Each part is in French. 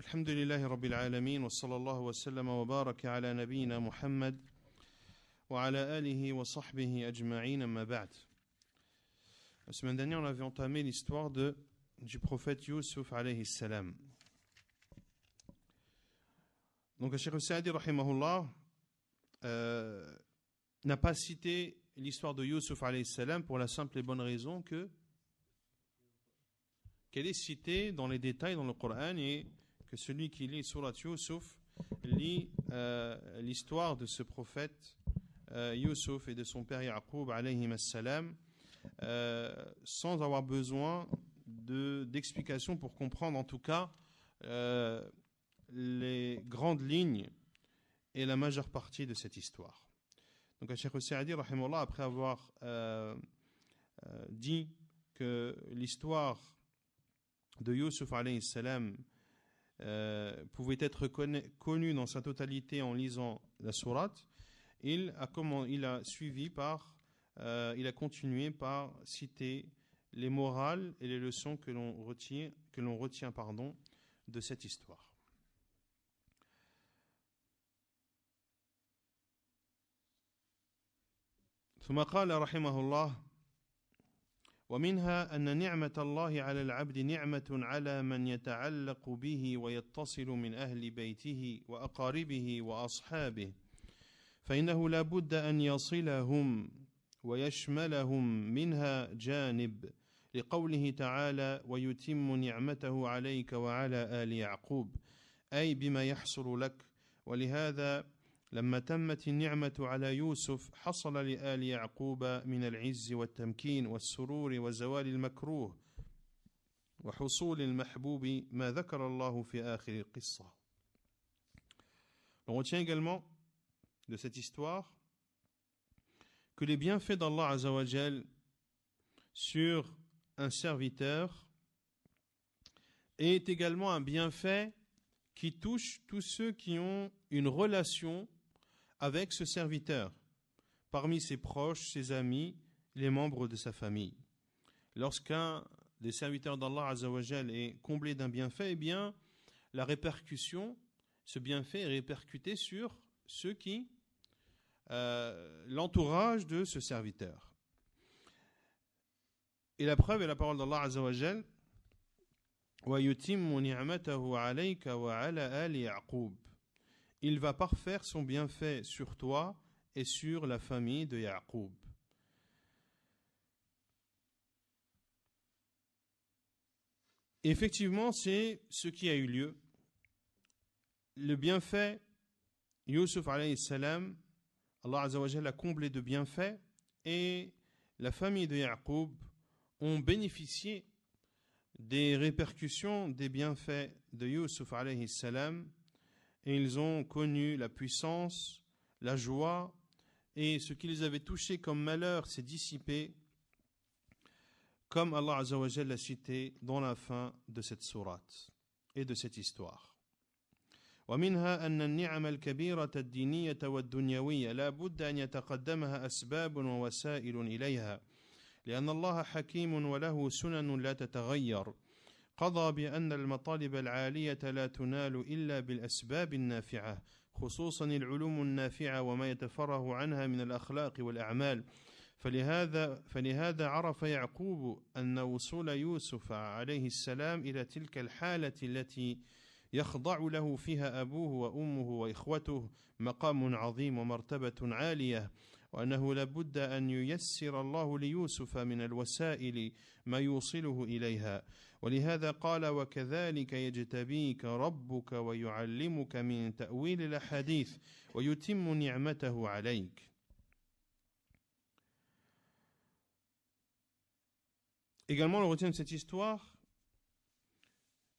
الحمد لله رب العالمين وصلى الله وسلم وبارك على نبينا محمد وعلى آله وصحبه أجمعين أما بعد. La semaine dernière, on avait entamé l'histoire du prophète Yusuf alayhi salam. Donc, Cheikh al-Sa'di rahimahullah n'a pas cité l'histoire de Yusuf alayhi salam pour la simple et bonne raison qu'elle est citée dans les détails dans le Coran et que celui qui lit Surat Yusuf lit l'histoire de ce prophète Yusuf et de son père Yaqub alayhi salam sans avoir besoin d'explications pour comprendre en tout cas les grandes lignes et la majeure partie de cette histoire. Donc Cheikh al-Sa'di rahimahullah, après avoir dit que l'histoire de Yusuf alayhi salam pouvait être connue dans sa totalité en lisant la sourate, il a continué par citer les morales et les leçons que l'on retient de cette histoire. ثم قال رحمه الله: ومنها أن نعمة الله على العبد نعمة على من يتعلق به ويتصل من أهل بيته وأقاربه وأصحابه، فإنه لا بد أن يصلهم ويشملهم منها جانب، لقوله تعالى: ويتم نعمته عليك وعلى آل يعقوب، أي بما يحصل لك. ولهذا لما تمت النعمة على يوسف حصل لآل يعقوب من العز والتمكين والسرور وزوال المكروه وحصول المحبوب ما ذكر الله في آخر القصة. On retient également de cette histoire que les bienfaits d'Allah Azza wa Jal sur un serviteur est également un bienfait qui touche tous ceux qui ont une relation avec ce serviteur, parmi ses proches, ses amis, les membres de sa famille. Lorsqu'un des serviteurs d'Allah Azza wa Jal est comblé d'un bienfait, eh bien, la répercussion, ce bienfait est répercuté sur ceux qui l'entourage de ce serviteur. Et la preuve est la parole d'Allah Azza wa Jal: وَيُتِمُّ نِعْمَتَهُ عَلَيْكَ وَعَلَى آلِ يَعْقُوبَ. Il va parfaire son bienfait sur toi et sur la famille de Yaqub. Effectivement, c'est ce qui a eu lieu. Le bienfait, Yusuf alayhi salam, Allah Azza wa Jalla l'a comblé de bienfaits et la famille de Yaqub ont bénéficié des répercussions des bienfaits de Yusuf alayhi salam et ils ont connu la puissance, la joie et ce qui les avait touchés comme malheur s'est dissipé comme Allah Azza wa Jalla l'a cité dans la fin de cette sourate et de cette histoire. ومنها أن النعم الكبيرة الدينية والدنيوية لا بد أن يتقدمها أسباب ووسائل إليها، لأن الله حكيم وله سنن لا تتغير، قضى بأن المطالب العالية لا تنال إلا بالأسباب النافعة، خصوصا العلوم النافعة وما يتفرع عنها من الأخلاق والأعمال. فلهذا عرف يعقوب أن وصول يوسف عليه السلام إلى تلك الحالة التي يخضع له فيها أبوه وأمه وإخوته مقام عظيم ومرتبة عالية، وأنه لابد أن ييسر الله ليوسف من الوسائل ما يوصله إليها. ولهذا قال: وكذلك يجتبيك ربك ويعلمك من تأويل الأحاديث ويتم نعمته عليك. Également, on retient de cette histoire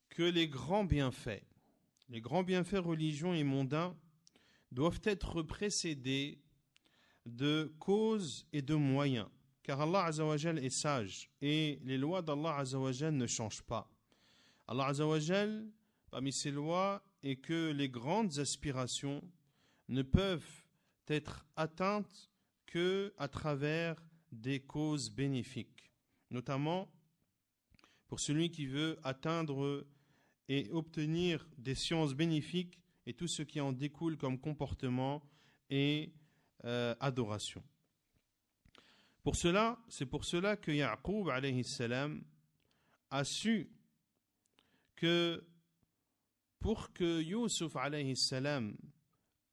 que les grands bienfaits religieux et mondains doivent être précédés de causes et de moyens, car Allah Azza wa Jal est sage et les lois d'Allah Azza wa Jal ne changent pas. Allah Azza wa Jal, parmi ses lois, est que les grandes aspirations ne peuvent être atteintes que à travers des causes bénéfiques, notamment pour celui qui veut atteindre et obtenir des sciences bénéfiques et tout ce qui en découle comme comportement et adoration. C'est pour cela que Ya'qub alayhi salam a su que pour que Yusuf alayhi salam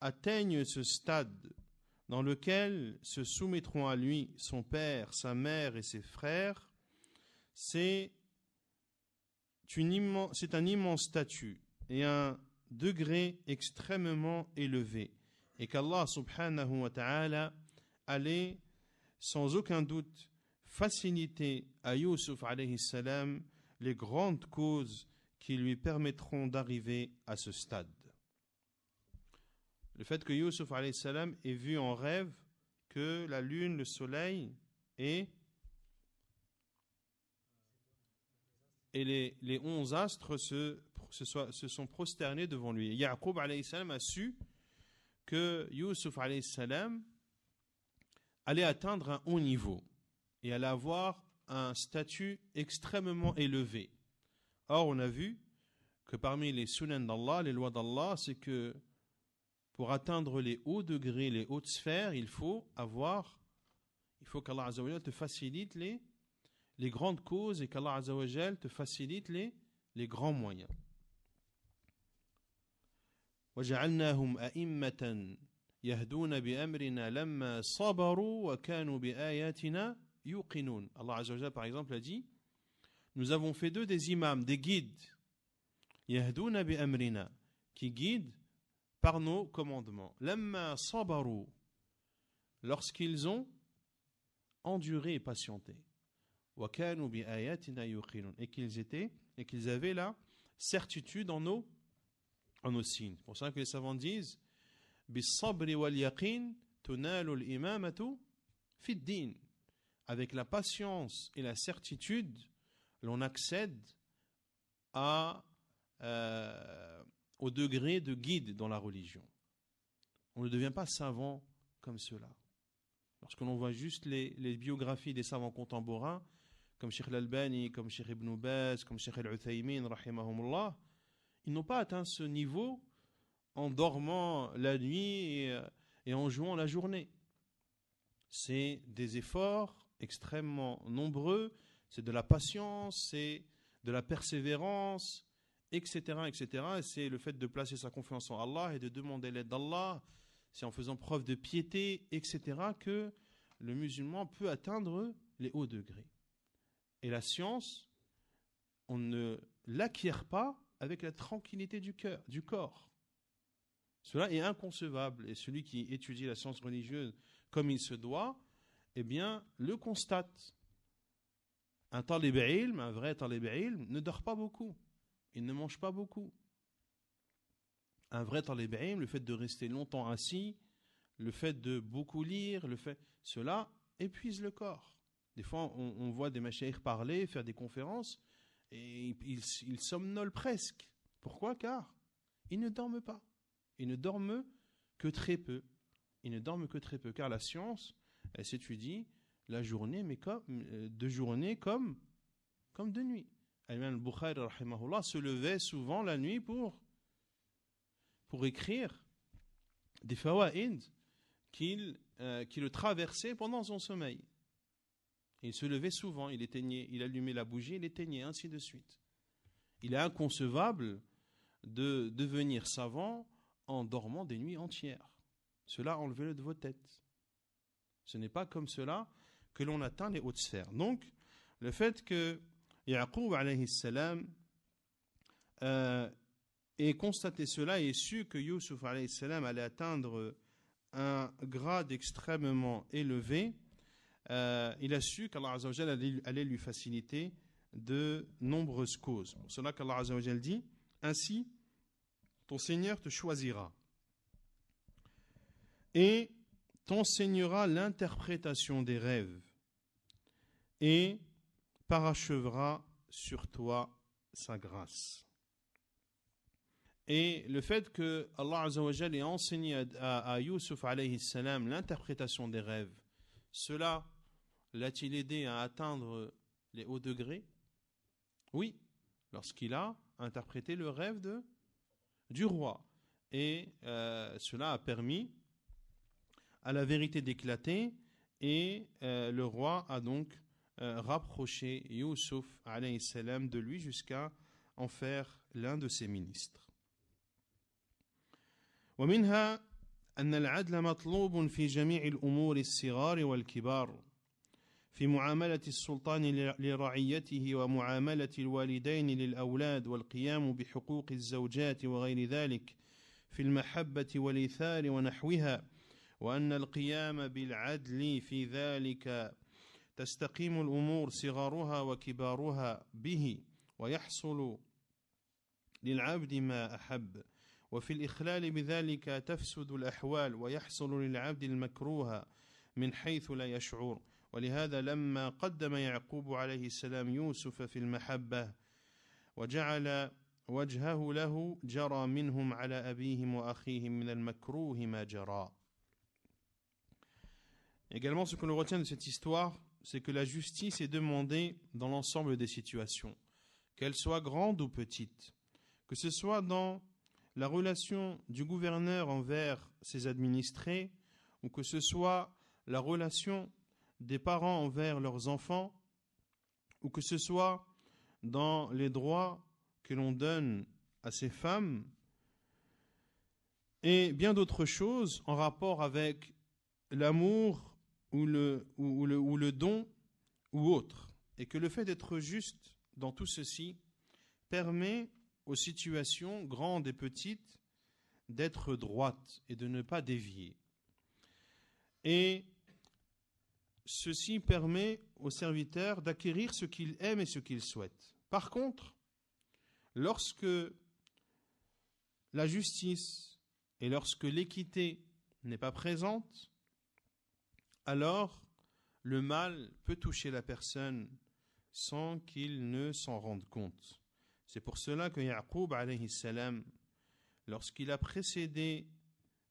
atteigne ce stade dans lequel se soumettront à lui son père, sa mère et ses frères, c'est un immense statut et un degré extrêmement élevé, et qu'Allah subhanahu wa ta'ala allait sans aucun doute faciliter à Yusuf alayhi salam les grandes causes qui lui permettront d'arriver à ce stade. Le fait que Yusuf alayhi salam ait vu en rêve que la lune, le soleil et les 11 astres se sont prosternés devant lui. Ya'qub alayhi salam a su que Yusuf alayhi salam allait atteindre un haut niveau et allait avoir un statut extrêmement élevé. Or, on a vu que parmi les sunan d'Allah, les lois d'Allah, c'est que pour atteindre les hauts degrés, les hautes sphères, il faut qu'Allah Azza wa Jal te facilite les grandes causes et qu'Allah Azza wa Jal te facilite les grands moyens. وَجَعَلْنَاهُمْ أَئِمَّةً يَهْدُونَ بِأَمْرِنَا لَمَّا صَبَرُوا وَكَانُوا بِآيَاتِنَا يُوقِنُونَ. Allah Azza wa Jal, par exemple, a dit, nous avons fait d'eux des imams, des guides, يَهْدُونَ بِأَمْرِنَا, qui guident par nos commandements. لَمَّا صَبَرُوا, lorsqu'ils ont enduré et patienté. وَكَانُوا بِآيَاتِنَا يُوقِنُونَ, et qu'ils avaient la certitude en nos signes. C'est pour ça que les savants disent بِالصَّبْرِ وَالْيَقِينِ تُنَالُ الْإِمَامَةُ فِي الدِّينِ. Avec la patience et la certitude, l'on accède au degré de guide dans la religion. On ne devient pas savant comme cela. Lorsque l'on voit juste les biographies des savants contemporains, comme Cheikh Al-Albani, comme Cheikh Ibn Baz, comme Cheikh Al-Uthaymin, rahimahumullah, ils n'ont pas atteint ce niveau en dormant la nuit et en jouant la journée. C'est des efforts extrêmement nombreux, c'est de la patience, c'est de la persévérance, etc., etc. Et c'est le fait de placer sa confiance en Allah et de demander l'aide d'Allah, c'est en faisant preuve de piété, etc., que le musulman peut atteindre les hauts degrés. Et la science, on ne l'acquiert pas avec la tranquillité du corps. Cela est inconcevable. Et celui qui étudie la science religieuse comme il se doit, eh bien, le constate. Un vrai talib ilm, ne dort pas beaucoup. Il ne mange pas beaucoup. Un vrai talib ilm, le fait de rester longtemps assis, le fait de beaucoup lire, cela épuise le corps. Des fois, on voit des mashaykh parler, faire des conférences, et ils somnolent presque. Pourquoi? Car ils ne dorment pas. Ils ne dorment que très peu. Car la science, elle s'étudie la journée, mais de journée comme de nuit. Imam al-Bukhari, rahimahullah, se levait souvent la nuit pour écrire des fawaïd qui le traversaient pendant son sommeil. Il se levait souvent, il allumait la bougie, il éteignait, ainsi de suite. Il est inconcevable de devenir savant en dormant des nuits entières. Cela, enlevez-le de vos têtes. Ce n'est pas comme cela que l'on atteint les hautes sphères. Donc, le fait que Ya'qub alayhi salam ait constaté cela et su que Yusuf alayhi salam allait atteindre un grade extrêmement élevé, il a su qu'Allah Azza wa Jal allait lui faciliter de nombreuses causes. Pour cela qu'Allah Azza wa Jal dit, ainsi, ton Seigneur te choisira et t'enseignera l'interprétation des rêves et parachèvera sur toi sa grâce. Et le fait que Allah Azza wa Jal ait enseigné à Yusuf alayhi salam l'interprétation des rêves, cela l'a-t-il aidé à atteindre les hauts degrés? Oui, lorsqu'il a interprété le rêve du roi. Et cela a permis à la vérité d'éclater, et le roi a donc rapproché Youssouf alayhi salam de lui jusqu'à en faire l'un de ses ministres. ومنها أن العدل مطلوب في جميع الأمور الصغار والكبار في معاملة السلطان لرعيته ومعاملة الوالدين للأولاد والقيام بحقوق الزوجات وغير ذلك في المحبة والإيثار ونحوها وأن القيام بالعدل في ذلك تستقيم الأمور صغارها وكبارها به ويحصل للعبد ما أحب وفي الإخلال بذلك تفسد الأحوال ويحصل للعبد المكروه من حيث لا يشعر ولهذا لما قدم يعقوب عليه السلام يوسف في المحبة وجعل وجهه له جرى منهم على أبيهم وأخيهم من المكروه ما جرى. Également, ce que l'on retient de cette histoire, c'est que la justice est demandée dans l'ensemble des situations, qu'elles soient grandes ou petites, que ce soit dans la relation du gouverneur envers ses administrés, ou que ce soit la relation des parents envers leurs enfants, ou que ce soit dans les droits que l'on donne à ces femmes, et bien d'autres choses en rapport avec l'amour ou le don ou autre, et que le fait d'être juste dans tout ceci permet aux situations grandes et petites d'être droites et de ne pas dévier. Et ceci permet aux serviteurs d'acquérir ce qu'ils aiment et ce qu'ils souhaitent. Par contre, lorsque la justice et lorsque l'équité n'est pas présente, alors le mal peut toucher la personne sans qu'il ne s'en rende compte. C'est pour cela que Ya'qub alayhi salam, lorsqu'il a précédé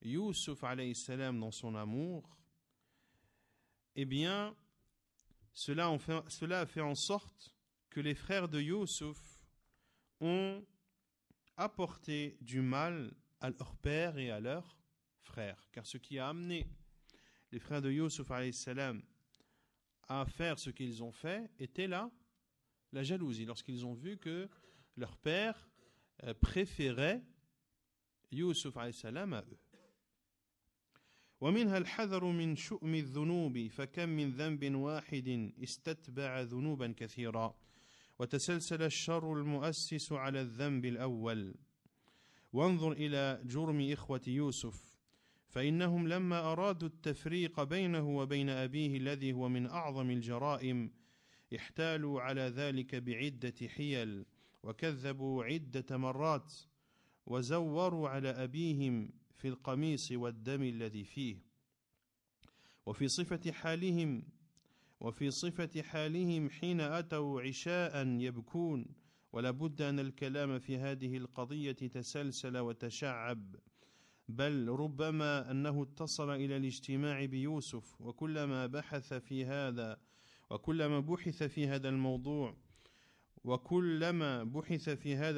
Youssouf alayhi salam dans son amour, eh bien, cela a fait en sorte que les frères de Youssouf ont apporté du mal à leur père et à leurs frères. Car ce qui a amené les frères de Youssouf alayhi salam à faire ce qu'ils ont fait était là, la jalousie, lorsqu'ils ont vu que leur père préférait Youssouf alayhi salam à eux. ومنها الحذر من شؤم الذنوب فكم من ذنب واحد استتبع ذنوبا كثيرا وتسلسل الشر المؤسس على الذنب الأول وانظر إلى جرم إخوة يوسف فإنهم لما أرادوا التفريق بينه وبين أبيه الذي هو من أعظم الجرائم احتالوا على ذلك بعدة حيل وكذبوا عدة مرات وزوروا على أبيهم في القميص والدم الذي فيه وفي صفة حالهم حين أتوا عشاء يبكون ولا بد أن الكلام في هذه القضية تسلسل وتشعب بل ربما أنه اتصل إلى الاجتماع بيوسف وكلما بحث في هذا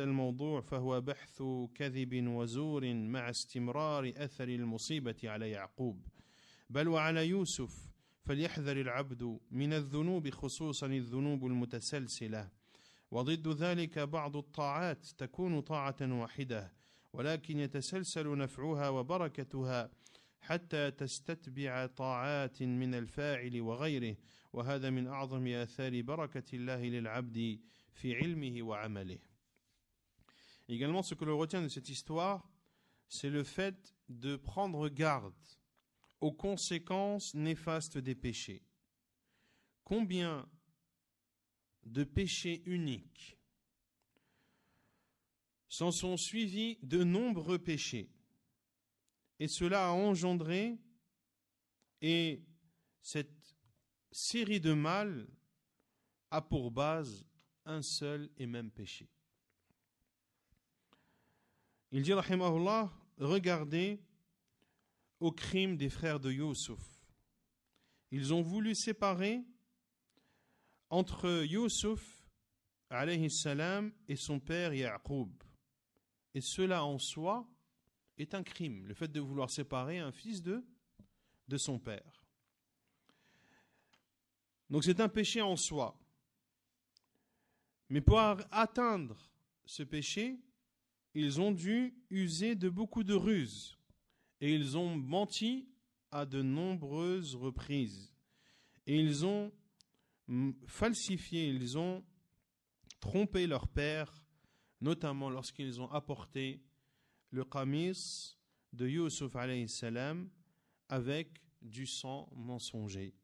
الموضوع فهو بحث كذب وزور مع استمرار أثر المصيبة على يعقوب بل وعلى يوسف فليحذر العبد من الذنوب خصوصا الذنوب المتسلسلة وضد ذلك بعض الطاعات تكون طاعة واحدة ولكن يتسلسل نفعها وبركتها حتى تستتبع طاعات من الفاعل وغيره وهذا من أعظم آثار بركة الله للعبد في علمه وعمله. Également, ce que l'on retient de cette histoire, c'est le fait de prendre garde aux conséquences néfastes des péchés. Combien de péchés uniques s'en sont suivis de nombreux péchés, et cela a engendré, et cette série de mal a pour base un seul et même péché. Il dit, rahimahullah, regardez au crime des frères de Youssouf. Ils ont voulu séparer entre Youssouf alayhi salam et son père Ya'qub. Et cela en soi est un crime, le fait de vouloir séparer un fils de son père. Donc c'est un péché en soi. Mais pour atteindre ce péché, ils ont dû user de beaucoup de ruses. Et ils ont menti à de nombreuses reprises. Et ils ont falsifié, ils ont trompé leur père, notamment lorsqu'ils ont apporté le qamis de Yusuf alayhi salam avec du sang mensonger.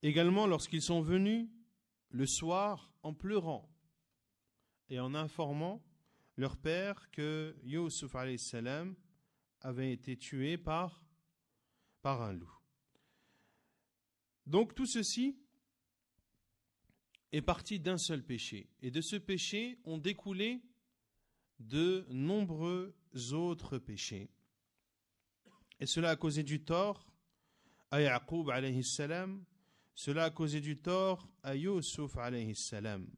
Également lorsqu'ils sont venus le soir en pleurant et en informant leur père que Yusuf alayhi salam avait été tué par un loup. Donc tout ceci est parti d'un seul péché. Et de ce péché ont découlé de nombreux autres péchés. Et cela a causé du tort à Ya'qub alayhi salam, cela a causé du tort à Yusuf alayhi salam.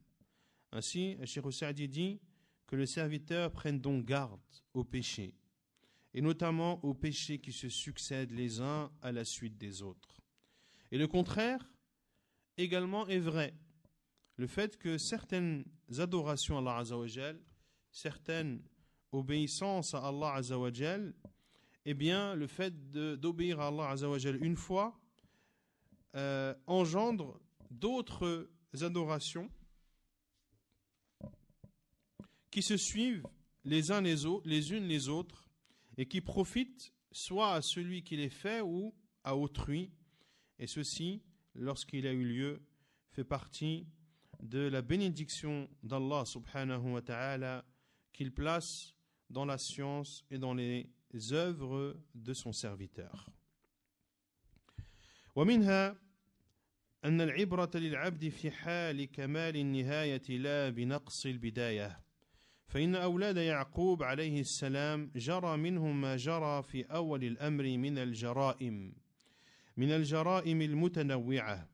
Ainsi, Cheikh Sa'di dit que le serviteur prenne donc garde aux péchés, et notamment aux péchés qui se succèdent les uns à la suite des autres. Et le contraire également est vrai. Le fait que certaines adorations à Allah Azza wa Jal, certaines obéissances à Allah Azza wa Jal, eh bien, le fait d'obéir à Allah Azza wa Jal une fois engendre d'autres adorations qui se suivent les unes les autres et qui profitent soit à celui qui les fait ou à autrui. Et ceci, lorsqu'il a eu lieu, fait partie de la bénédiction d'Allah subhanahu wa ta'ala qu'il place dans la science et dans les œuvres de son serviteur. ومنها أن العبرة للعبد في حال كمال النهاية لا بنقص البداية فإن أولاد يعقوب عليه السلام جرى منهم ما جرى في أول الأمر من الجرائم المتنوعة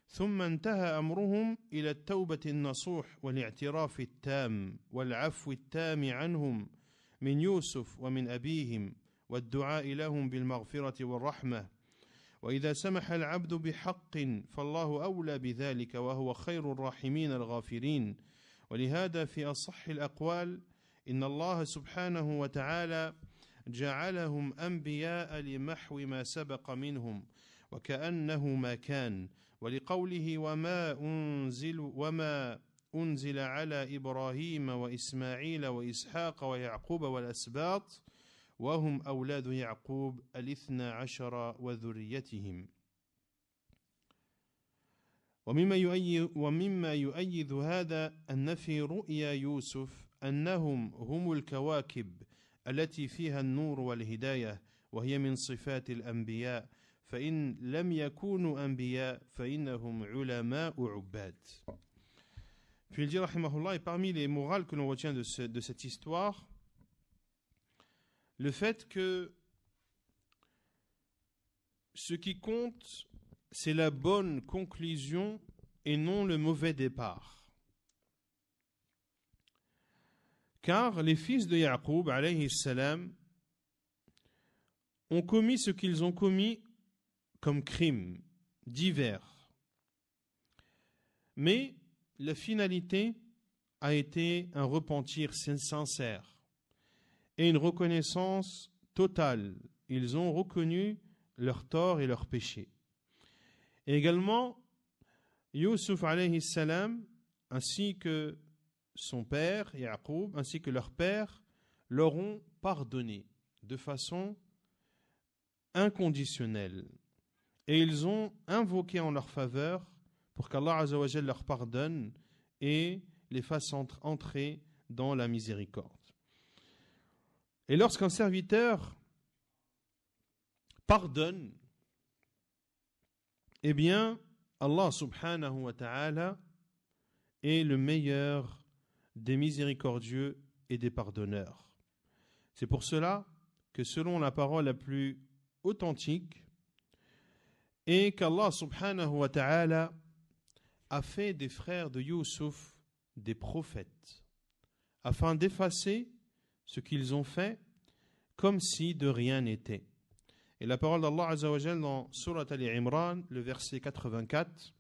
ثم انتهى أمرهم إلى التوبة النصوح والاعتراف التام والعفو التام عنهم من يوسف ومن أبيهم والدعاء لهم بالمغفرة والرحمة. وإذا سمح العبد بحق فالله أولى بذلك وهو خير الراحمين الغافرين. ولهذا في أصح الأقوال إن الله سبحانه وتعالى جعلهم أنبياء لمحو ما سبق منهم وكأنه ما كان. ولقوله وما أنزل على إبراهيم وإسماعيل وإسحاق ويعقوب والأسباط وهم أولاد يعقوب 12 وذريتهم. ومما يؤيد هذا أن في رؤيا يوسف أنهم هم الكواكب التي فيها النور والهداية وهي من صفات الأنبياء فإن لم يكونوا أنبياء فإنهم علماء عباد. Puis il dit rahimahullah, et parmi les morales que l'on retient de cette histoire, le fait que ce qui compte, c'est la bonne conclusion et non le mauvais départ. Car les fils de Ya'qub, alayhi salam, ont commis ce qu'ils ont commis comme crimes divers. Mais la finalité a été un repentir sincère et une reconnaissance totale. Ils ont reconnu leurs torts et leurs péchés. Et également, Yusuf alayhi salam, ainsi que son père, Ya'qub, ainsi que leur père, leur ont pardonné de façon inconditionnelle. Et ils ont invoqué en leur faveur pour qu'Allah Azza wa Jalla leur pardonne et les fasse entrer dans la miséricorde. Et lorsqu'un serviteur pardonne, eh bien, Allah subhanahu wa ta'ala est le meilleur des miséricordieux et des pardonneurs. C'est pour cela que selon la parole la plus authentique, et qu'Allah subhanahu wa ta'ala a fait des frères de Youssouf des prophètes, afin d'effacer ce qu'ils ont fait comme si de rien n'était. Et la parole d'Allah Azza wa Jal dans Surat Al-Imran, le verset 84,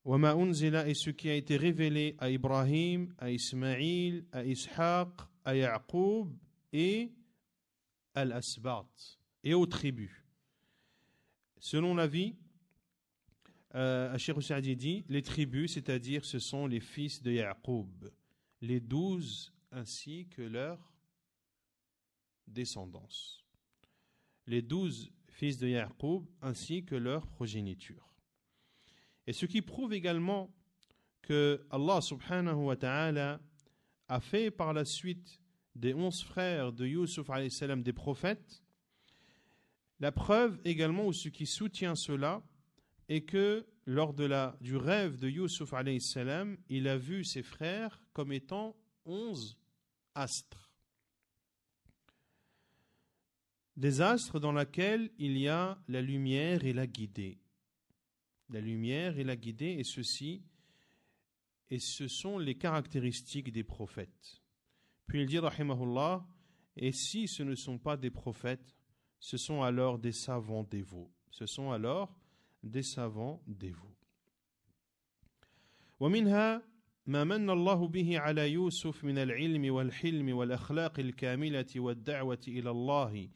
Wama unzila, et ce qui a été révélé à Ibrahim, à Ismaïl, à Ishaq, à Yaqub et à Al-Asbat, et aux tribus. Selon l'avis, Cheikh Saadi dit, les tribus, c'est-à-dire ce sont les fils de Yaqub, les 12 ainsi que leur descendance. Les 12 fils de Yaqub ainsi que leur progéniture. Et ce qui prouve également que Allah subhanahu wa ta'ala a fait par la suite des 11 frères de Youssouf alayhi salam des prophètes. La preuve également, ou ce qui soutient cela, est que lors du rêve de Youssouf alayhi salam, il a vu ses frères comme étant 11 astres. Des astres dans lesquels il y a la lumière et la guidée. La lumière et la guidée, et ce sont les caractéristiques des prophètes. Puis il dit, rahimahullah, et si ce ne sont pas des prophètes, ce sont alors des savants dévots. Ce sont alors des savants dévots. ومنها ما من الله به على يوسف من العلم والحلم والأخلاق الكاملة والدعوة إلى الله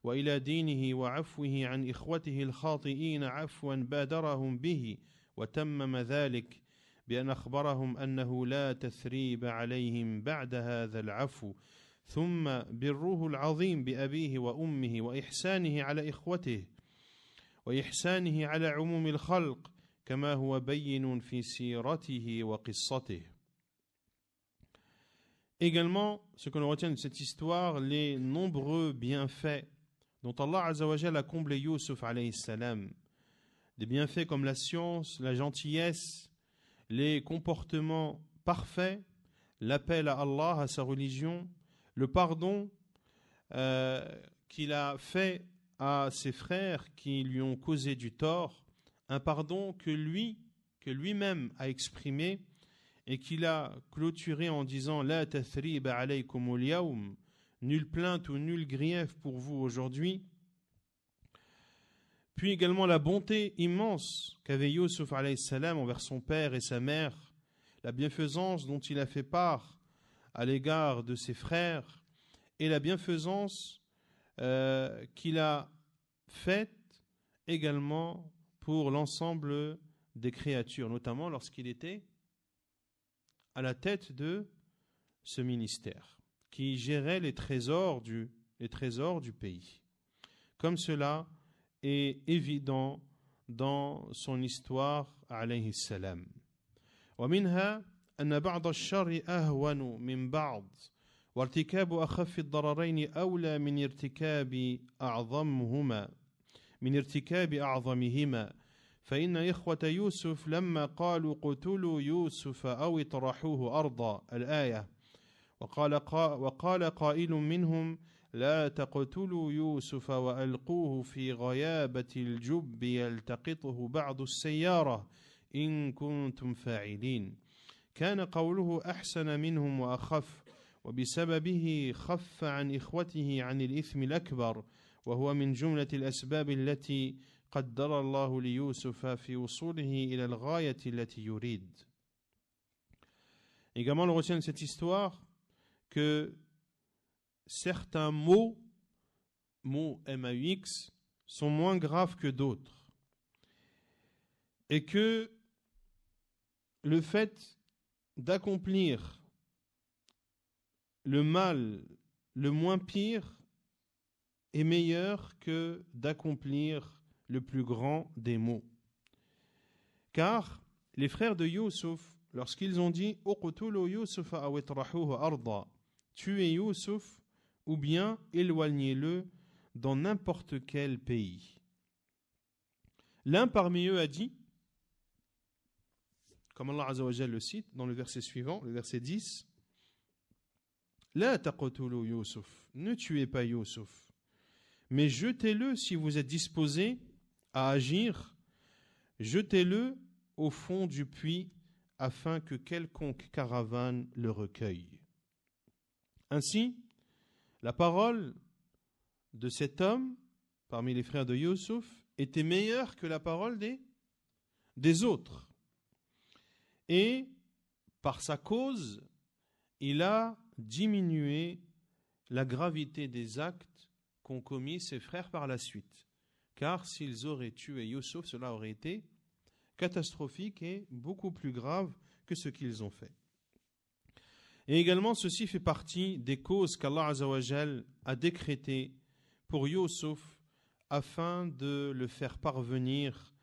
وإلى دينه وعفوه عن إخوته الخاطئين عفوا بادرهم به وتمم ذلك بأن أخبرهم أنه لا تثريب عليهم بعد هذا العفو ثم بره العظيم بأبيه وأمه وإحسانه على إخوته وإحسانه على عموم الخلق كما هو بين في سيرته وقصته. Également, ce que l'on retient de cette histoire, les nombreux bienfaits dont Allah Azza wa Jalla a comblé Youssouf alayhi salam, des bienfaits comme la science, la gentillesse, les comportements parfaits, l'appel à Allah, à sa religion, le pardon qu'il a fait à ses frères qui lui ont causé du tort, un pardon que lui-même a exprimé et qu'il a clôturé en disant La tathriba alaykumul yawm, nulle plainte ou nul grief pour vous aujourd'hui. Puis également la bonté immense qu'avait Youssouf alayhi salam envers son père et sa mère, la bienfaisance dont il a fait part à l'égard de ses frères et la bienfaisance qu'il a faite également pour l'ensemble des créatures, notamment lorsqu'il était à la tête de ce ministère qui gérait les trésors du pays. Comme cela est évident dans son histoire alayhi salam. ومنها أن بعض الشر أهون من بعض وارتكاب أخف الضررين أولى من ارتكاب أعظمهما فإن إخوة يوسف لما قالوا قتلوا يوسف أو اطرحوه أرضا الآية وقال قائل منهم لا تقتلوا يوسف وألقوه في غيابة الجب يلتقطه بعض السيارة إن كنتم فاعلين كان قوله أحسن منهم وأخف وبسببه خف عن إخوته عن الإثم الأكبر وهو من جملة الأسباب التي قدر الله ليوسف في وصوله إلى الغاية التي يريد. Également, on retient de cette histoire que certains mots MAUX, sont moins graves que d'autres. Et que le fait d'accomplir le mal le moins pire est meilleur que d'accomplir le plus grand des maux. Car les frères de Youssouf, lorsqu'ils ont dit Uqtulu Yusufa aw itrahuhu arda, tuez Youssouf ou bien éloignez-le dans n'importe quel pays. L'un parmi eux a dit, comme Allah Azza wa Jalla le cite dans le verset suivant, le verset 10, La taqtulu Yusuf, ne tuez pas Youssouf, mais jetez-le si vous êtes disposé à agir, jetez-le au fond du puits afin que quelconque caravane le recueille. Ainsi, la parole de cet homme, parmi les frères de Yusuf, était meilleure que la parole des autres. Et par sa cause, il a diminué la gravité des actes qu'ont commis ses frères par la suite. Car s'ils auraient tué Yusuf, cela aurait été catastrophique et beaucoup plus grave que ce qu'ils ont fait. Et également, ceci fait partie des causes qu'Allah Azza wa Jal a décrétées pour Yusuf afin de le faire parvenir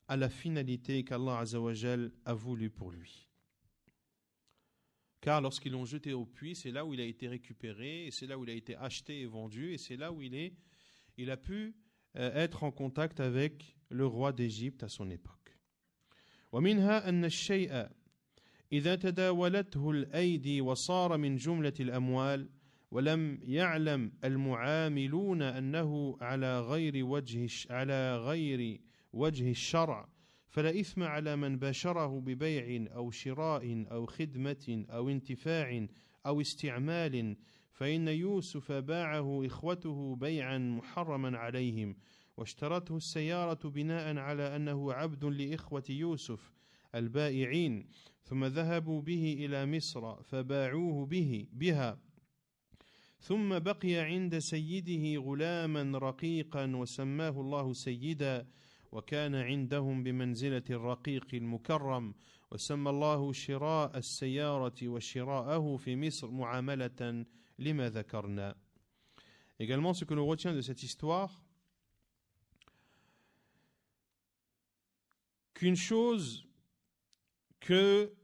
à la finalité qu'Allah Azza wa Jal a voulu pour lui. Car lorsqu'ils l'ont jeté au puits, c'est là où il a été récupéré, et c'est là où il a été acheté et vendu, et c'est là où il a pu être en contact avec le roi d'Égypte à son époque. ومنها أن الشيء إذا تداولته الأيدي وصار من جملة الأموال ولم يعلم المعاملون أنه على غير وجه الشرع فلا إثم على من باشره ببيع أو شراء أو خدمة أو انتفاع أو استعمال فإن يوسف باعه إخوته بيعا محرما عليهم واشترته السيارة بناء على أنه عبد لإخوة يوسف البائعين ثم ذهبوا به إلى مصر فباعوه بها ثم بقي عند سيده غلاما رقيقا وسماه الله سيدا وكان عندهم بمنزلة الرقيق المكرم وسمى الله شراء السيارة وشراءه في مصر معاملة لما ذكرنا. Également, ce que l'on retient de cette histoire, qu'une chose que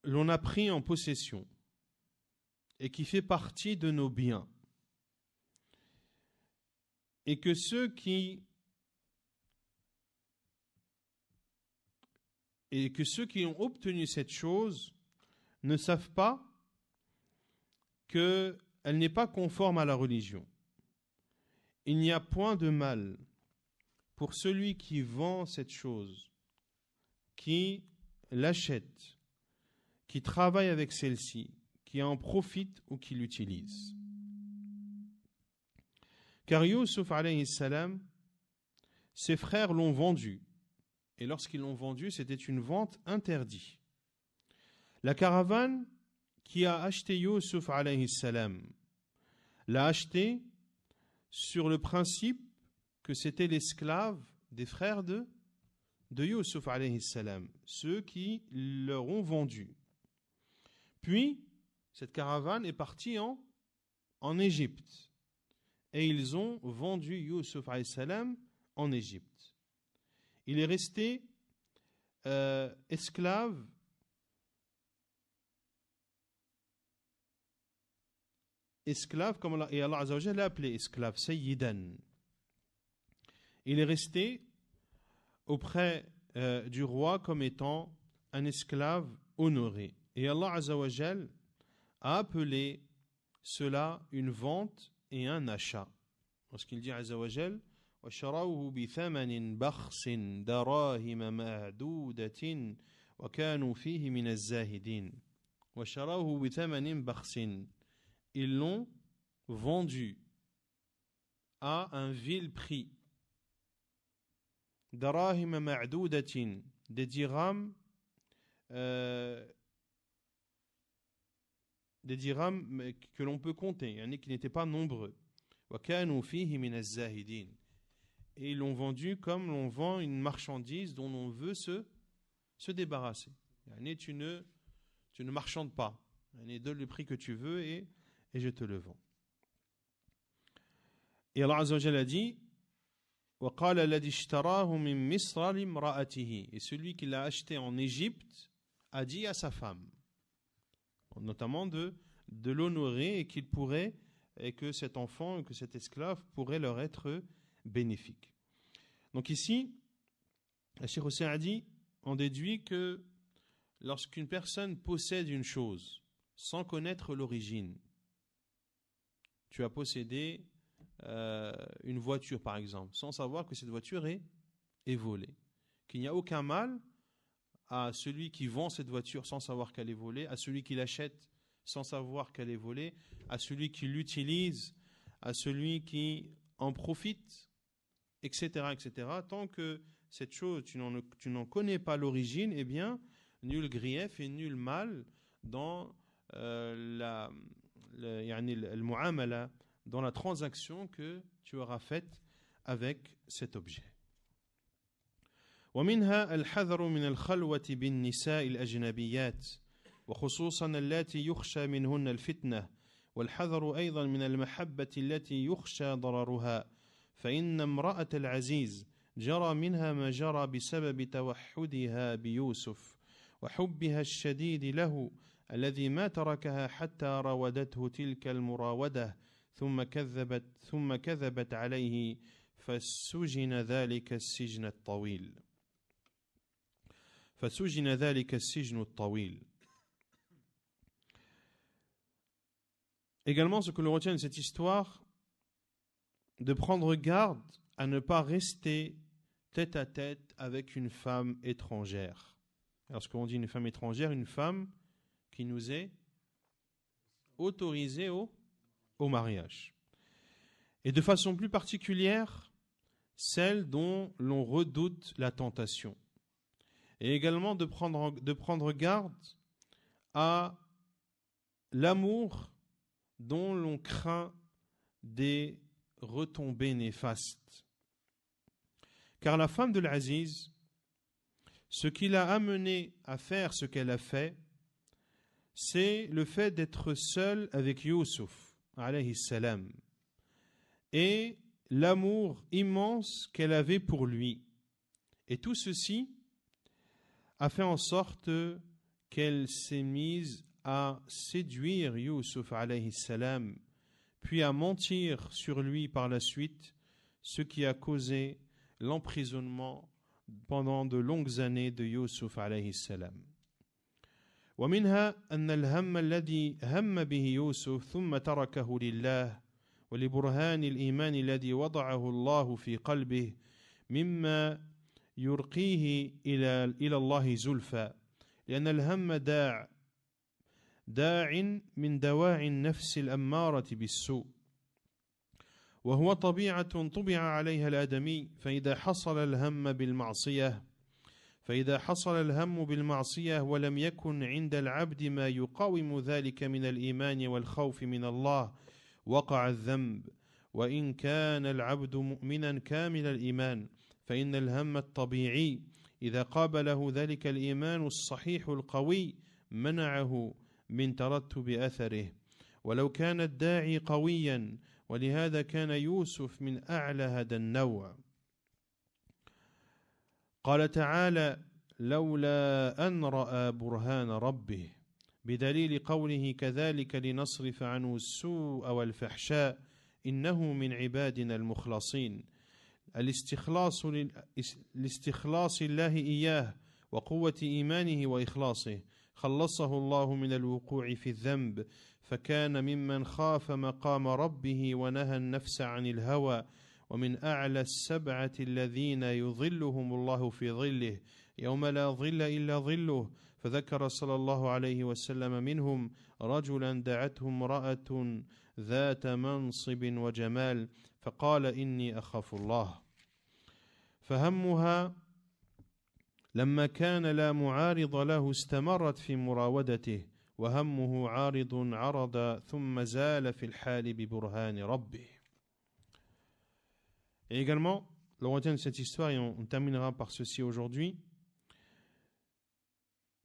l'on a pris en possession et qui fait partie de nos biens, et que ceux qui ont obtenu cette chose ne savent pas qu'elle n'est pas conforme à la religion. Il n'y a point de mal pour celui qui vend cette chose, qui l'achète, qui travaille avec celle-ci, qui en profite ou qui l'utilise. Car Yusuf alayhi salam, ses frères l'ont vendu. Et lorsqu'ils l'ont vendu, c'était une vente interdite. La caravane qui a acheté Yusuf alayhi salam l'a acheté sur le principe que c'était l'esclave des frères de Yusuf alayhi salam, ceux qui leur ont vendu. Puis, cette caravane est partie en Égypte. Et ils ont vendu Yusuf alayhi salam en Égypte. Il est resté esclave comme Allah Azza wa Jalla l'a appelé esclave, Sayyidan. Il est resté auprès du roi comme étant un esclave honoré. Et Allah Azza wa Jalla a appelé cela une vente et un achat. Lorsqu'il dit Azza wa Jalla وَشَرَوْهُ بِثَمَنٍ بَخْسٍ دَرَاهِمَ مَعْدُودَةٍ وَكَانُوا فِيهِ مِنَ الزَّاهِدِينَ وَشَرَوْهُ بِثَمَنٍ بَخْسٍ. Ils l'ont vendu à un vil prix. دَرَاهِمَ مَعْدُودَةٍ, des dirhams que l'on peut compter, qui n'étaient pas nombreux. وَكَانُوا فِيهِ مِنَ الزَّاهِدِينَ. Et ils l'ont vendu comme l'on vend une marchandise dont on veut se débarrasser. Tu ne marchandes pas. Donne le prix que tu veux et je te le vends. Et Allah Azza wa Jalla a dit وَقَالَ الَّذِي اشْتَرَاهُ مِن مِصْرَ لِامْرَأَتِهِ. Et celui qui l'a acheté en Égypte a dit à sa femme, notamment de l'honorer et que cet enfant, que cet esclave pourrait leur être bénéfique. Donc ici, Cheikh Hussein a dit, on déduit que lorsqu'une personne possède une chose sans connaître l'origine, tu as possédé une voiture par exemple, sans savoir que cette voiture est volée. qu'il n'y a aucun mal à celui qui vend cette voiture sans savoir qu'elle est volée, à celui qui l'achète sans savoir qu'elle est volée, à celui qui l'utilise, à celui qui en profite, etc., etc. Tant que cette chose, tu n'en connais pas l'origine, eh bien, nul grief et nul mal dans le mu'amala, dans la transaction que tu auras faite avec cet objet. ومنها الحذر من الخلوة بالنساء الأجنبيات وخصوصا اللاتي يخشى منهن الفتنة والحذر أيضا من المحبة التي يخشى ضررها فإن امرأة العزيز جرى منها ما جرى بسبب توحدها بيوسف وحبها الشديد له الذي ما تركها حتى راودته تلك المراودة ثم كذبت عليه فسجن ذلك السجن الطويل. Également, ce que l'on retient de cette histoire, de prendre garde à ne pas rester tête à tête avec une femme étrangère. Lorsqu'on dit une femme étrangère, une femme qui nous est autorisée au mariage. Et de façon plus particulière, celle dont l'on redoute la tentation. Et également de prendre garde à l'amour dont l'on craint des retombées néfastes. Car la femme de l'Aziz, ce qui l'a amené à faire ce qu'elle a fait, c'est le fait d'être seule avec Youssouf, alayhi salam, et l'amour immense qu'elle avait pour lui. Et tout ceci a fait en sorte qu'elle s'est mise à séduire Youssouf alayhi salam, puis à mentir sur lui par la suite, ce qui a causé l'emprisonnement pendant de longues années de Youssouf alayhi salam. ومنها أن الهم الذي هم به يوسف ثم تركه لله ولبرهان الإيمان الذي وضعه الله في قلبه مما يرقيه إلى الله زلفى لأن الهم داع من دواعي النفس الأمارة بالسوء وهو طبيعة طبع عليها الآدمي فإذا حصل الهم بالمعصية ولم يكن عند العبد ما يقاوم ذلك من الإيمان والخوف من الله وقع الذنب وإن كان العبد مؤمنا كامل الإيمان فإن الهم الطبيعي إذا قابله ذلك الإيمان الصحيح القوي منعه من ترتب أثره ولو كان الداعي قويا ولهذا كان يوسف من أعلى هذا النوع قال تعالى لولا أن رأى برهان ربه بدليل قوله كذلك لنصرف عنه السوء والفحشاء إنه من عبادنا المخلصين الاستخلاص الله إياه وقوة إيمانه وإخلاصه خلصه الله من الوقوع في الذنب فكان ممن خاف مقام ربه ونهى النفس عن الهوى ومن أعلى السبعة الذين يظلهم الله في ظله يوم لا ظل إلا ظله فذكر صلى الله عليه وسلم منهم رجلا دعته امرأة ذات منصب وجمال فقال إني أخاف الله فهمها لما كان لا معارض له استمرت في مراودته وهمه عرض ثم زال في الحال ببرهان ربه. Et également, l'on retient de cette histoire, et on terminera par ceci aujourd'hui,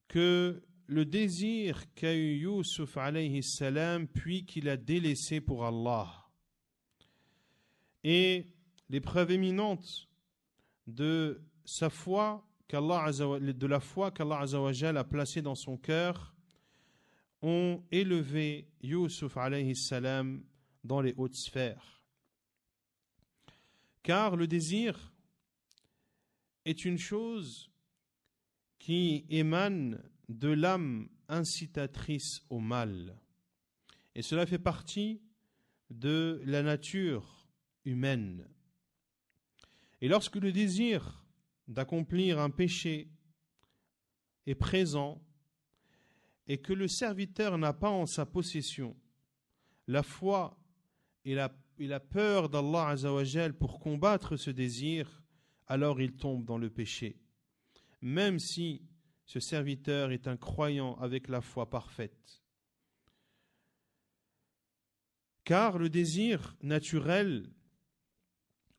que le désir qu'a eu Youssouf alayhi salam, puis qu'il a délaissé pour Allah, et les preuves éminentes de sa foi, de la foi qu'Allah Azza wa Jal a placée dans son cœur, ont élevé Youssouf alayhi salam dans les hautes sphères. Car le désir est une chose qui émane de l'âme incitatrice au mal. Et cela fait partie de la nature humaine. Et lorsque le désir d'accomplir un péché est présent et que le serviteur n'a pas en sa possession la foi et la peur d'Allah Azza wa Jal pour combattre ce désir, alors il tombe dans le péché. Même si ce serviteur est un croyant avec la foi parfaite. Car le désir naturel,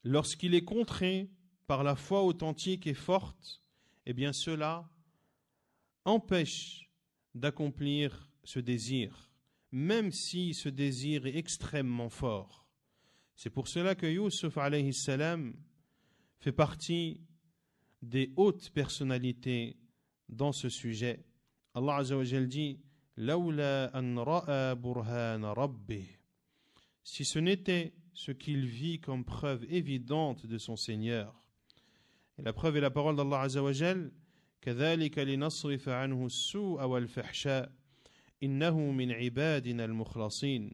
lorsqu'il est contré par la foi authentique et forte, eh bien cela empêche d'accomplir ce désir, même si ce désir est extrêmement fort. C'est pour cela que Yusuf alayhi salam fait partie des hautes personnalités dans ce sujet. Allah Azza wa Jal dit Lawla an ra'a burhana rabbih. Si ce n'était ce qu'il vit comme preuve évidente de son Seigneur. Et la preuve est la parole d'Allah Azza wa Jal كذلك لنصرف عنه السوء والفحشاء إنه من عبادنا المخلصين.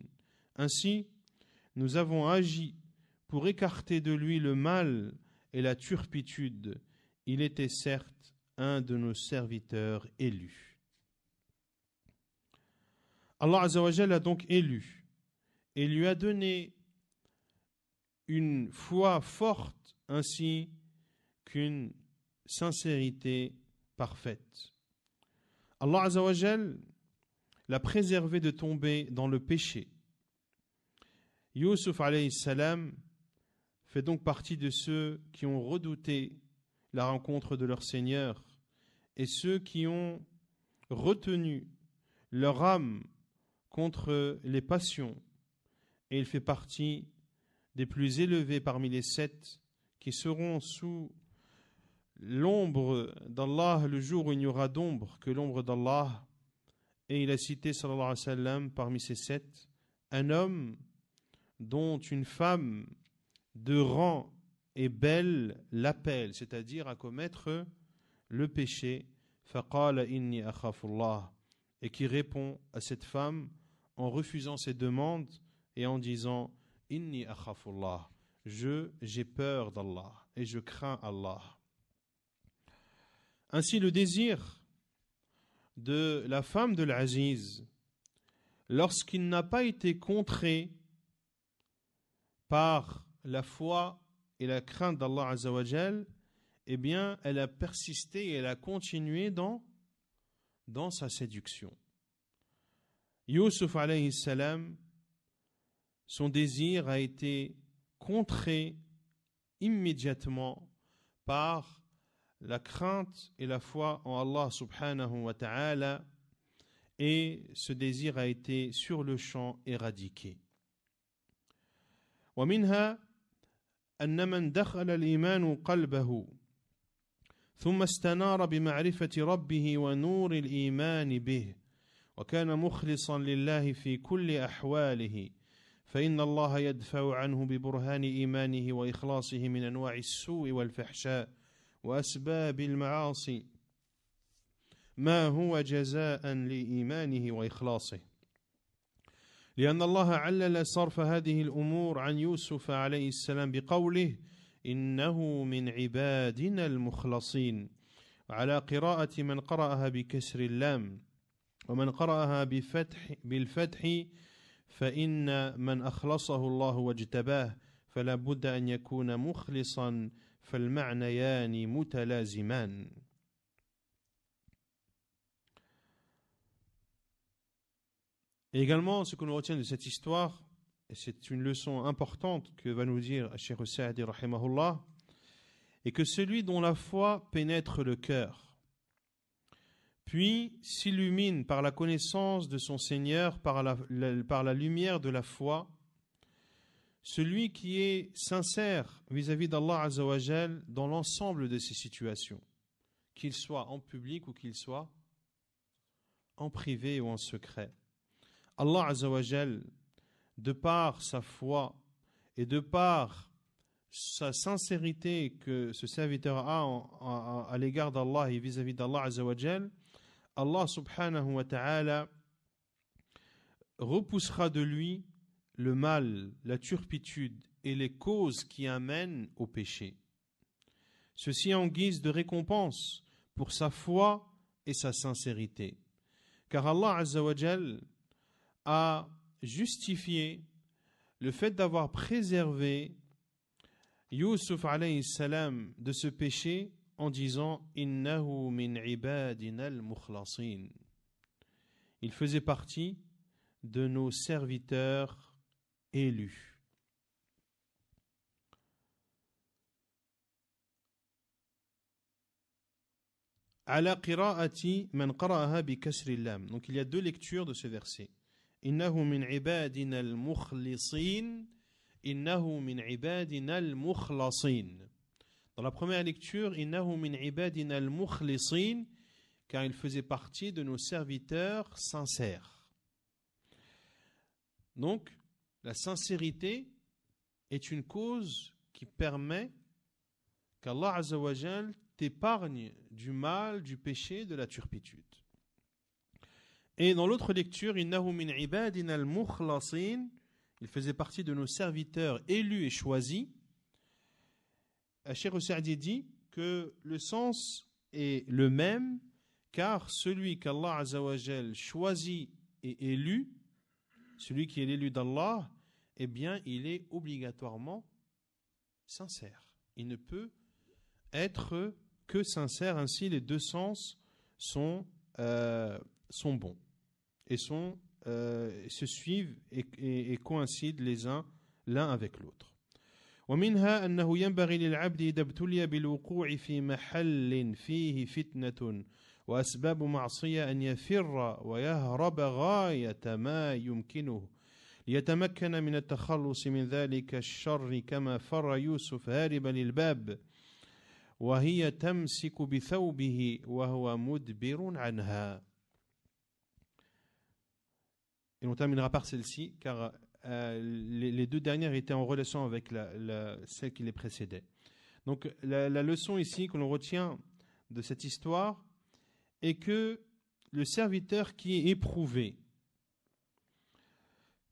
Ainsi, nous avons agi pour écarter de lui le mal et la turpitude. Il était certes un de nos serviteurs élus. Allah Azza wa Jal a donc élu et lui a donné une foi forte ainsi qu'une sincérité parfaite. Allah Azza wa Jal l'a préservé de tomber dans le péché. Yusuf alayhi salam fait donc partie de ceux qui ont redouté la rencontre de leur Seigneur et ceux qui ont retenu leur âme contre les passions. Et il fait partie des plus élevés parmi les 7 qui seront sous l'ombre d'Allah le jour où il n'y aura d'ombre que l'ombre d'Allah. Et il a cité sallallahu alayhi wa sallam parmi ces 7 un homme dont une femme de rang et belle l'appelle, c'est-à-dire à commettre le péché, faqala inni akhafullah, et qui répond à cette femme en refusant ses demandes et en disant inni akhafullah, j'ai peur d'Allah et je crains Allah. Ainsi le désir de la femme de l'Aziz, lorsqu'il n'a pas été contré par la foi et la crainte d'Allah Azza wa Jal, eh bien, elle a persisté et elle a continué dans sa séduction. Yusuf alayhi salam, son désir a été contré immédiatement par la crainte et la foi en Allah subhanahu wa ta'ala, et ce désir a été sur le champ éradiqué. ومنها أن من دخل الإيمان قلبه ثم استنار بمعرفة ربه ونور الإيمان به وكان مخلصا لله في كل أحواله فإن الله يدفع عنه ببرهان إيمانه وإخلاصه من أنواع السوء والفحشاء وأسباب المعاصي ما هو جزاء لإيمانه وإخلاصه لأن الله علل صرف هذه الأمور عن يوسف عليه السلام بقوله إنه من عبادنا المخلصين على قراءة من قرأها بكسر اللام ومن قرأها بالفتح فإن من أخلصه الله واجتباه فلا بد أن يكون مخلصا فالمعنيان متلازمان. Et également, ce que nous retiens de cette histoire, et c'est une leçon importante que va nous dire Cheikh Saadi rahimahullah, est que celui dont la foi pénètre le cœur, puis s'illumine par la connaissance de son Seigneur, par la lumière de la foi, celui qui est sincère vis-à-vis d'Allah Azza wa Jal dans l'ensemble de ses situations, qu'il soit en public ou qu'il soit en privé ou en secret. Allah Azza wa Jal, de par sa foi et de par sa sincérité que ce serviteur a à l'égard d'Allah et vis-à-vis d'Allah Azza wa Jal, Allah subhanahu wa ta'ala repoussera de lui le mal, la turpitude et les causes qui amènent au péché. ceci en guise de récompense pour sa foi et sa sincérité. Car Allah Azza wa Jal a justifié le fait d'avoir préservé Yusuf alayhi salam de ce péché en disant Innahu min ibadina al-mukhlasin. Il faisait partie de nos serviteurs élus. Ala qira'ati man qara'aha bi kasri lam. Donc il y a deux lectures de ce verset. Innahu min ibadina al-mukhlasin. Innahu min ibadina al-mukhlasin. Dans la première lecture, Innahu min ibadina al-mukhlasin, car il faisait partie de nos serviteurs sincères. Donc, la sincérité est une cause qui permet qu'Allah Azza wa Jal t'épargne du mal, du péché, de la turpitude. Et dans l'autre lecture, Innahu min ibadina al-mukhlasin, il faisait partie de nos serviteurs élus et choisis. Cheikh Saadi dit que le sens est le même, car celui qu'Allah Azza wa Jal choisit et élu, celui qui est l'élu d'Allah, eh bien, il est obligatoirement sincère. Il ne peut être que sincère. Ainsi, les deux sens sont bons et se suivent et coïncident l'un avec l'autre. ومنها أنه ينبغي للعبد إذا ابتلي بالوقوع في محل فيه فتنة وأسباب معصية أن يفر ويهرب غاية ما يمكنه ليتمكن من التخلص من ذلك الشر كما فر يوسف هاربا للباب وهي تمسك بثوبه وهو مدبر عنها. Et on terminera par celle-ci, car les deux dernières étaient en relation avec celle qui les précédait. Donc la leçon ici que l'on retient de cette histoire est que le serviteur qui est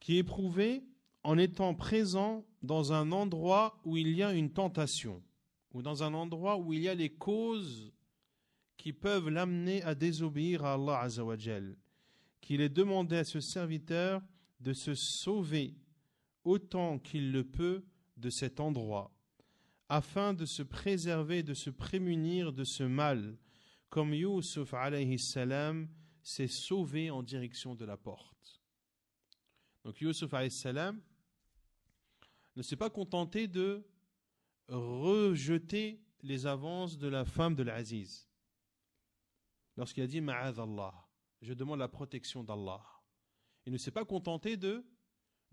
éprouvé en étant présent dans un endroit où il y a une tentation, ou dans un endroit où il y a les causes qui peuvent l'amener à désobéir à Allah Azza wa Jal, qu'il est demandé à ce serviteur de se sauver autant qu'il le peut de cet endroit, afin de se préserver, de se prémunir de ce mal, comme Yusuf alayhi salam s'est sauvé en direction de la porte. Donc Yusuf alayhi salam ne s'est pas contenté de rejeter les avances de la femme de l'Aziz. Lorsqu'il a dit Ma'adh Allah, je demande la protection d'Allah. Il ne s'est pas contenté de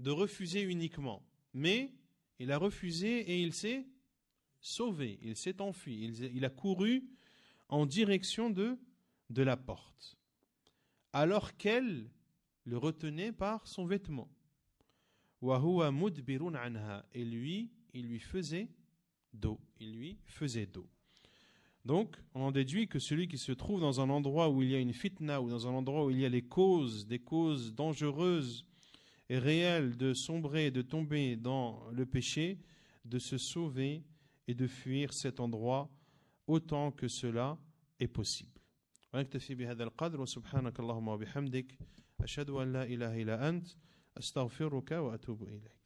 refuser uniquement, mais il a refusé et il s'est sauvé, il s'est enfui, il a couru en direction de la porte, alors qu'elle le retenait par son vêtement. Wa huwa mudbirun anha, et lui, il lui faisait dos. Donc, on en déduit que celui qui se trouve dans un endroit où il y a une fitna, ou dans un endroit où il y a des causes dangereuses et réelles de sombrer, de tomber dans le péché, de se sauver et de fuir cet endroit autant que cela est possible. ونكتفي بهذا القدر وسبحانك اللهم وبحمدك أشهد أن لا إله إلا أنت أستغفرك وأتوب إليك.